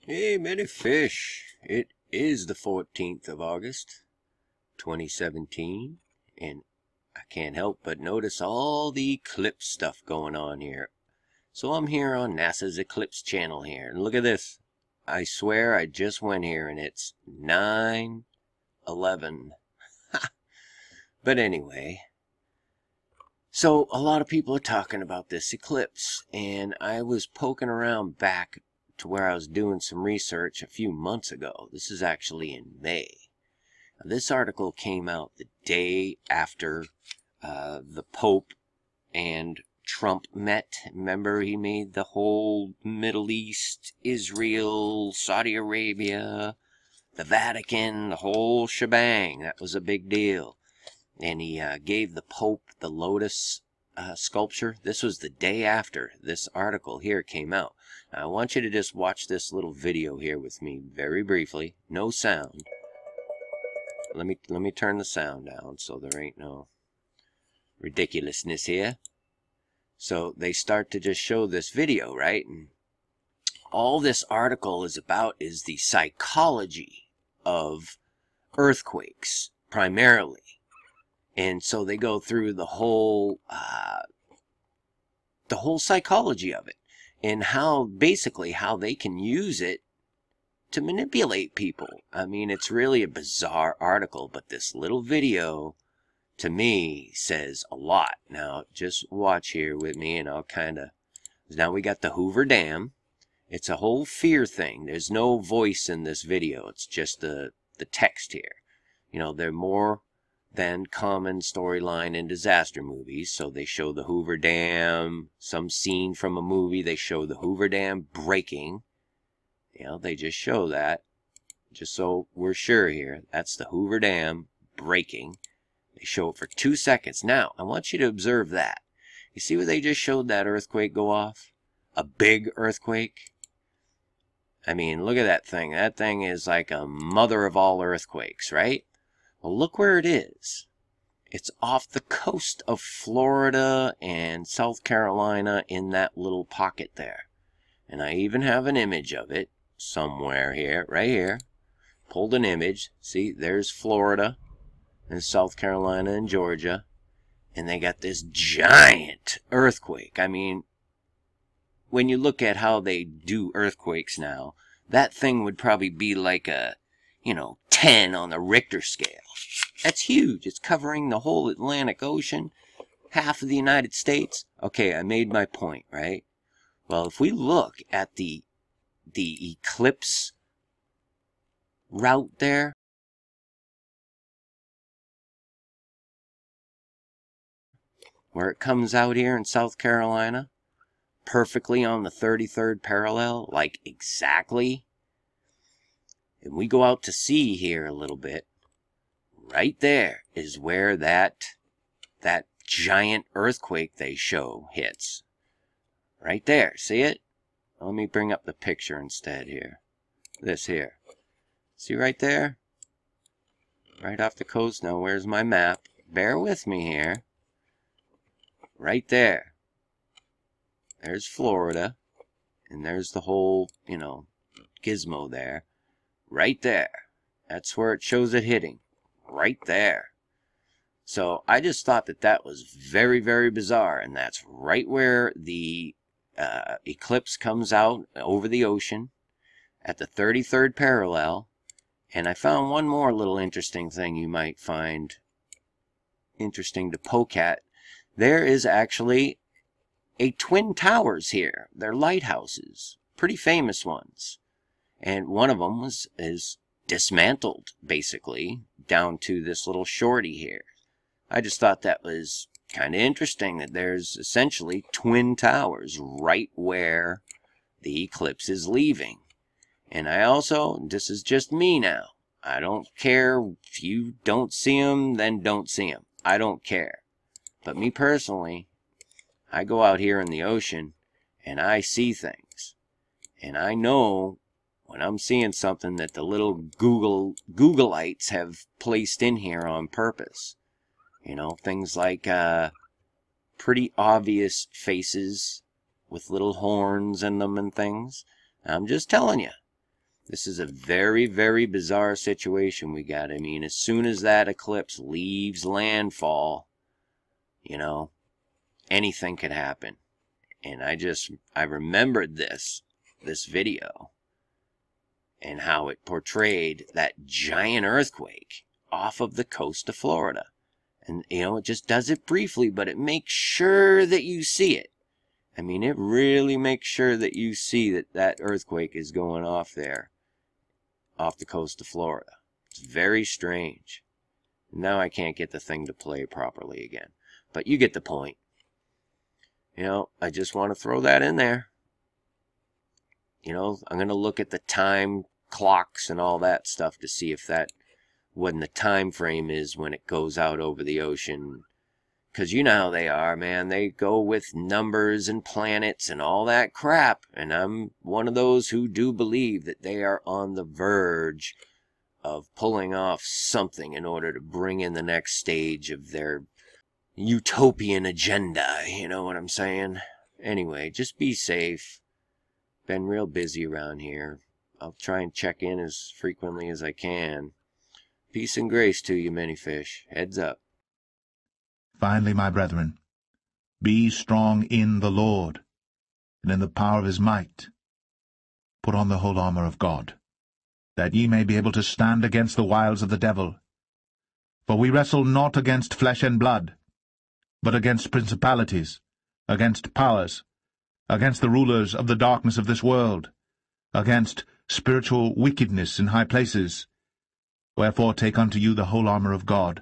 Hey, many fish. It is the 14th of August, 2017, and I can't help but notice all the eclipse stuff going on here. So I'm here on NASA's Eclipse channel here, and look at this. I swear I just went here, and it's 9/11. But anyway, so a lot of people are talking about this eclipse, and I was poking around back to where I was doing some research a few months ago. This is actually in May. Now, this article came out the day after the Pope and Trump met. Remember, he made the whole Middle East, Israel, Saudi Arabia, the Vatican, the whole shebang. That was a big deal. And he gave the Pope the lotus sculpture. This was the day after this article here came out. Now, I want you to just watch this little video here with me very briefly. No sound. Let me turn the sound down so there ain't no ridiculousness here. So they start to just show this video, right? And all this article is about is the psychology of earthquakes primarily. And so they go through the whole psychology of it, and how basically how they can use it to manipulate people. I mean, it's really a bizarre article, but this little video to me says a lot. Now, just watch here with me, and I'll kind of. Now we got the Hoover Dam. It's a whole fear thing. There's no voice in this video. It's just the text here. You know, they're more than common storyline in disaster movies. So they show the Hoover Dam, some scene from a movie, they show the Hoover Dam breaking. You know, they just show that, just so we're sure here. That's the Hoover Dam breaking. They show it for 2 seconds. Now, I want you to observe that. You see where they just showed that earthquake go off? A big earthquake? I mean, look at that thing. That thing is like a mother of all earthquakes, right? Well, look where it is. It's off the coast of Florida and South Carolina in that little pocket there. And I even have an image of it somewhere here, right here. Pulled an image. See, there's Florida and South Carolina and Georgia. And they got this giant earthquake. I mean, when you look at how they do earthquakes now, that thing would probably be like a, 10 on the Richter scale. That's huge. It's covering the whole Atlantic Ocean, half of the United States. Okay, I made my point, right? Well, if we look at the Eclipse Route there, where it comes out here in South Carolina, perfectly on the 33rd parallel, like exactly. And we go out to sea here a little bit. Right there is where that giant earthquake they show hits. Right there. See it? Let me bring up the picture instead here. This here. See right there? Right off the coast. Now, where's my map? Bear with me here. Right there. There's Florida. And there's the whole, gizmo there. Right there. That's where it shows it hitting. Right there. So I just thought that was very, very bizarre. And that's right where the eclipse comes out over the ocean at the 33rd parallel. And I found one more little interesting thing you might find interesting to poke at. There is actually a Twin Towers here. They're lighthouses. Pretty famous ones. And one of them is dismantled, basically, down to this little shorty here. I just thought that was kind of interesting that there's essentially twin towers right where the eclipse is leaving. And I also, this is just me now, I don't care if you don't see them, then don't see them. I don't care. But me personally, I go out here in the ocean and I see things. And I know when I'm seeing something that the little Googleites have placed in here on purpose. Things like pretty obvious faces with little horns in them and things. I'm just telling you. This is a very, very bizarre situation we got. I mean, as soon as that eclipse leaves landfall, you know, anything could happen. And I remembered this video and how it portrayed that giant earthquake off of the coast of Florida. And, you know, it just does it briefly, but it makes sure that you see it. I mean, it really makes sure that you see that that earthquake is going off there, off the coast of Florida. It's very strange. Now I can't get the thing to play properly again. But you get the point. You know, I just want to throw that in there. You know, I'm going to look at the time clocks and all that stuff to see if that, when the time frame is when it goes out over the ocean. Because you know how they are, man. They go with numbers and planets and all that crap. And I'm one of those who do believe that they are on the verge of pulling off something in order to bring in the next stage of their utopian agenda. You know what I'm saying? Anyway, just be safe. Been real busy around here. I'll try and check in as frequently as I can. Peace and grace to you, many fish. Heads up. Finally, my brethren, be strong in the Lord, and in the power of his might. Put on the whole armour of God, that ye may be able to stand against the wiles of the devil. For we wrestle not against flesh and blood, but against principalities, against powers, against the rulers of the darkness of this world, against spiritual wickedness in high places. Wherefore take unto you the whole armour of God,